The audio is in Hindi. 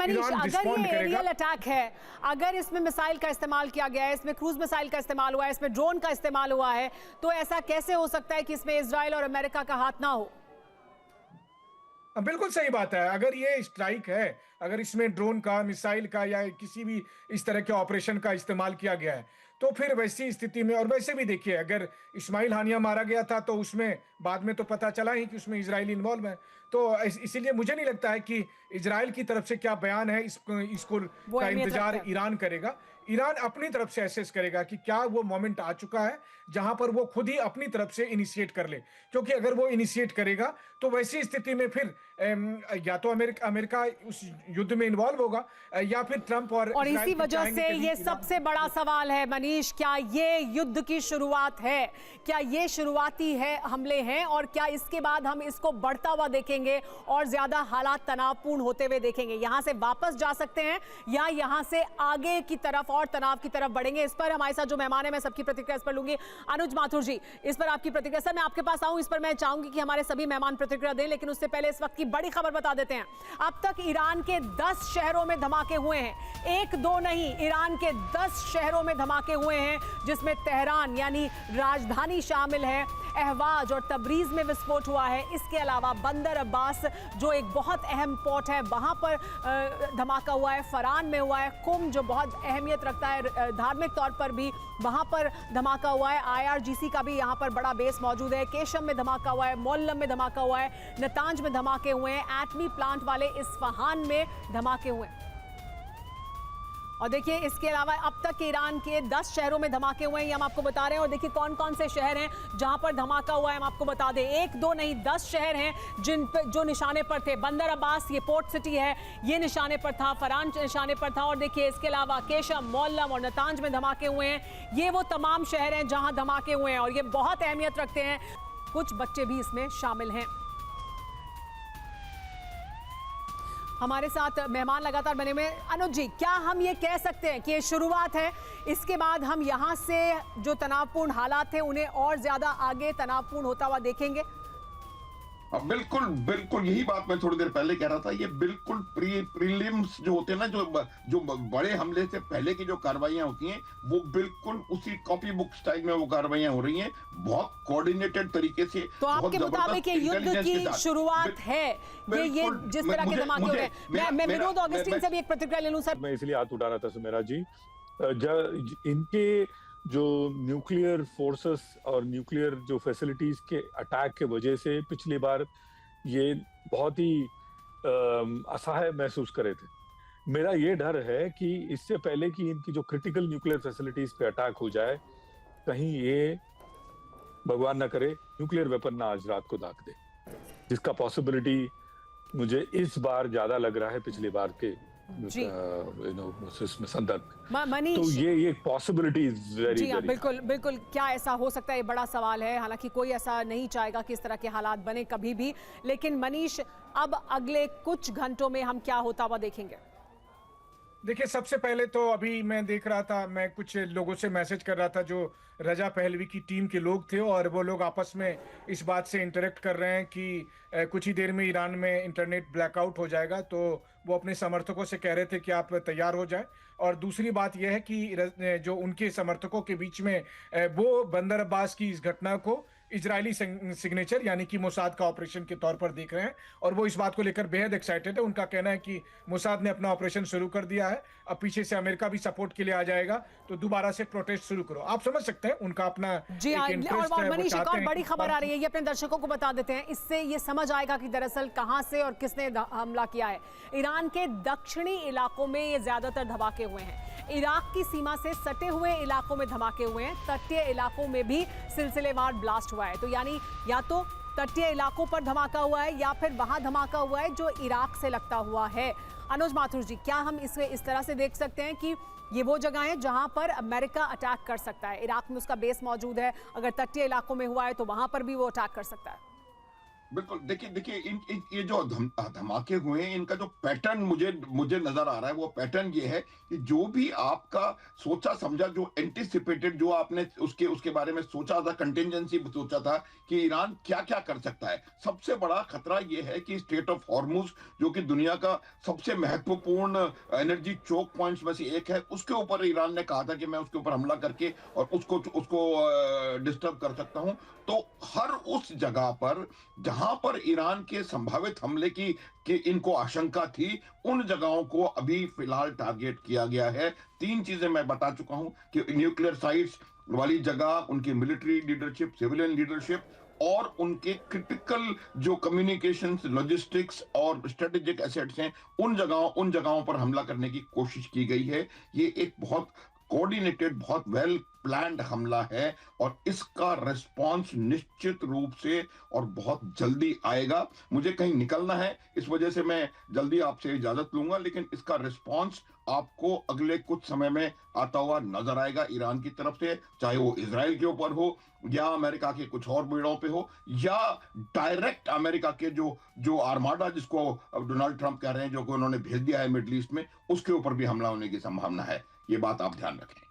मनीष, अगर ये एरियल अटैक है, अगर इसमें मिसाइल का इस्तेमाल किया गया है, इसमें क्रूज मिसाइल का इस्तेमाल हुआ है, इसमें ड्रोन का इस्तेमाल हुआ है, तो ऐसा कैसे हो सकता है कि इसमें इजराइल और अमेरिका का हाथ ना हो? बिल्कुल सही बात है। अगर ये स्ट्राइक है, अगर इसमें ड्रोन का, मिसाइल का या किसी भी इस तरह के ऑपरेशन का इस्तेमाल किया गया है, तो फिर वैसी स्थिति में, और वैसे भी देखिए, अगर इस्माइल हानिया मारा गया था तो उसमें बाद में तो पता चला ही कि उसमें इजराइल इन्वॉल्व है। तो इसीलिए मुझे नहीं लगता है कि इजराइल की तरफ से क्या बयान है इसको वो का अहमियत इंतजार रखता है। ईरान करेगा। ईरान अपनी तरफ से एसेस करेगा कि क्या वो मोमेंट आ चुका है जहां पर वो खुद ही अपनी तरफ से इनिशिएट कर ले, क्योंकि अगर वो इनिशिएट करेगा तो वैसी स्थिति में फिर या तो अमेरिका उस युद्ध में इन्वॉल्व होगा, या फिर ट्रंप और इजराइल इसी वजह से ये सबसे बड़ा सवाल है मनीष, क्या ये युद्ध की शुरुआत है? क्या ये शुरुआती है हमले हैं, और क्या इसके बाद हम इसको बढ़ता हुआ देखेंगे और ज्यादा हालात तनावपूर्ण होते हुए देखेंगे? यहां से वापस जा सकते हैं या यहां से आगे की तरफ और तनाव की तरफ बढ़ेंगे? इस पर हमारे साथ जो मेहमान है, मैं सबकी प्रतिक्रिया इस पर लूंगी। अनुज माथुर जी, इस पर आपकी प्रतिक्रिया। सर, मैं आपके पास आऊं, इस पर मैं चाहूंगी कि हमारे सभी मेहमान प्रतिक्रिया दें, लेकिन उससे पहले इस वक्त की बड़ी खबर बता देते हैं। अब तक ईरान के 10 शहरों में धमाके हुए हैं, एक दो नहीं, ईरान के 10 शहरों में धमाके हुए हैं, जिसमें तेहरान यानी राजधानी शामिल है, अहवाज और तबरीज में विस्फोट हुआ है। इसके अलावा बंदर अब्बास जो एक बहुत अहम पोर्ट है, वहां पर धमाका हुआ है, फरान में हुआ है, कुम जो बहुत अहमियत रखता है धार्मिक तौर पर भी, वहां पर धमाका हुआ है। IRGC का भी यहां पर बड़ा बेस मौजूद है। केशम में धमाका हुआ है, मोल्लम में धमाका हुआ है, नतांज में धमाके हुए हैं, एटमी प्लांट वाले इस्फहान में धमाके हुए हैं। और देखिए, इसके अलावा अब तक ईरान के 10 शहरों में धमाके हुए हैं, ये हम आपको बता रहे हैं। और देखिए कौन कौन से शहर हैं जहां पर धमाका हुआ है, हम आपको बता दें। एक दो नहीं, 10 शहर हैं जिन पर जो निशाने पर थे। बंदर अब्बास, ये पोर्ट सिटी है, ये निशाने पर था। फरान निशाने पर था। और देखिए इसके अलावा केशम, मोल्लम और नतांज में धमाके हुए हैं। ये वो तमाम शहर हैं जहां धमाके हुए हैं, और ये बहुत अहमियत रखते हैं। कुछ बच्चे भी इसमें शामिल हैं। हमारे साथ मेहमान लगातार बने हुए। अनुज जी, क्या हम ये कह सकते हैं कि ये शुरुआत है, इसके बाद हम यहाँ से जो तनावपूर्ण हालात हैं उन्हें और ज्यादा आगे तनावपूर्ण होता हुआ देखेंगे? बिल्कुल बिल्कुल, यही बात मैं थोड़ी देर पहले कह रहा था। ये बिल्कुल प्रीलिम्स जो होते हैं ना, जो बड़े हमले से पहले की जो कार्रवाइयां होती हैं, वो बिल्कुल उसी कॉपी बुक स्टाइल में वो कार्रवाइयां हो रही हैं, बहुत कोऑर्डिनेटेड तरीके से। तो आपके मुताबिक ये युद्ध की शुरुआत है, ये जिस तरह के धमाके हो रहे हैं? मैं विनोद ऑगस्टीन से भी एक प्रतिक्रिया ले लूं सर। मैं इसलिए हाथ उठा रहा था सुमेरा जी, इनके जो न्यूक्लियर फोर्सेस और न्यूक्लियर जो फैसिलिटीज के अटैक के वजह से पिछली बार ये बहुत ही असहाय महसूस कर रहे थे। मेरा ये डर है कि इससे पहले कि इनकी जो क्रिटिकल न्यूक्लियर फैसिलिटीज पे अटैक हो जाए, कहीं ये भगवान ना करे न्यूक्लियर वेपन ना आज रात को दाग दे, जिसका पॉसिबिलिटी मुझे इस बार ज्यादा लग रहा है पिछली बार के संदर्भ। मनीष, तो ये पॉसिबिलिटी इज वेरी जी हाँ, बिल्कुल बिल्कुल। क्या ऐसा हो सकता है, ये बड़ा सवाल है। हालांकि कोई ऐसा नहीं चाहेगा कि इस तरह के हालात बने कभी भी, लेकिन मनीष, अब अगले कुछ घंटों में हम क्या होता हुआ देखेंगे? देखिए, सबसे पहले तो अभी मैं देख रहा था, मैं कुछ लोगों से मैसेज कर रहा था जो रजा पहलवी की टीम के लोग थे, और वो लोग आपस में इस बात से इंटरेक्ट कर रहे हैं कि कुछ ही देर में ईरान में इंटरनेट ब्लैकआउट हो जाएगा। तो वो अपने समर्थकों से कह रहे थे कि आप तैयार हो जाएं। और दूसरी बात यह है कि जो उनके समर्थकों के बीच में वो बंदर अब्बास की इस घटना को इजरायली सिग्नेचर यानी कि मोसाद का ऑपरेशन के तौर पर देख रहे हैं, और वो इस बात को लेकर बेहद एक्साइटेड है। उनका कहना है कि मोसाद ने अपना ऑपरेशन शुरू कर दिया है, अब पीछे से अमेरिका भी सपोर्ट के लिए आ जाएगा, तो दोबारा से प्रोटेस्ट शुरू करो। आप समझ सकते हैं उनका अपना जी हाँ। और मनीष, एक और बड़ी खबर आ रही है, ये अपने दर्शकों को बता देते हैं, इससे ये समझ आएगा कि दरअसल कहां से और किसने हमला किया है। ईरान के दक्षिणी इलाकों में ये ज्यादातर धमाके हुए हैं। इराक की सीमा से सटे हुए इलाकों में धमाके हुए हैं, तटीय इलाकों में भी सिलसिलेवार ब्लास्ट हुआ है। तो यानी या तो तटीय इलाकों पर धमाका हुआ है या फिर वहां धमाका हुआ है जो इराक से लगता हुआ है। अनुज माथुर जी, क्या हम इसे इस तरह से देख सकते हैं कि ये वो जगह है जहां पर अमेरिका अटैक कर सकता है? इराक में उसका बेस मौजूद है, अगर तटीय इलाकों में हुआ है तो वहां पर भी वो अटैक कर सकता है। बिल्कुल। देखिए देखिए ये जो धमाके हुए हैं, इनका जो पैटर्न मुझे मुझे नजर आ रहा है, वो पैटर्न ये है कि जो भी आपका सोचा समझा, जो एंटिसिपेटेड, जो आपने उसके उसके बारे में सोचा था, कंटिजेंसी सोचा था कि ईरान क्या क्या कर सकता है, सबसे बड़ा खतरा ये है कि स्ट्रेट ऑफ हॉर्मुज, जो कि दुनिया का सबसे महत्वपूर्ण एनर्जी चोक पॉइंट्स में से एक है, उसके ऊपर ईरान ने कहा था कि मैं उसके ऊपर हमला करके और उसको उसको डिस्टर्ब कर सकता हूं। तो हर उस जगह पर जहां पर ईरान के संभावित हमले की इनको आशंका थी, उन जगहों को अभी फिलहाल टारगेट किया गया है। 3 चीजें मैं बता चुका हूं कि न्यूक्लियर साइट्स वाली जगह, उनकी मिलिट्री लीडरशिप, सिविलियन लीडरशिप और उनके क्रिटिकल जो कम्युनिकेशंस, लॉजिस्टिक्स और स्ट्रेटेजिक एसेट्स हैं, उन जगहों पर हमला करने की कोशिश की गई है। ये एक बहुत कोऑर्डिनेटेड, बहुत वेल प्लान्ड हमला है और इसका रिस्पांस निश्चित रूप से और बहुत जल्दी आएगा। मुझे कहीं निकलना है, इस वजह से मैं जल्दी आपसे इजाजत लूंगा, लेकिन इसका रिस्पांस आपको अगले कुछ समय में आता हुआ नजर आएगा ईरान की तरफ से, चाहे वो इजराइल के ऊपर हो या अमेरिका के कुछ और बेड़ों पे हो, या डायरेक्ट अमेरिका के जो आर्माडा, जिसको डोनाल्ड ट्रंप कह रहे हैं, जो कि उन्होंने भेज दिया है मिडल ईस्ट में, उसके ऊपर भी हमला होने की संभावना है। ये बात आप ध्यान रखें।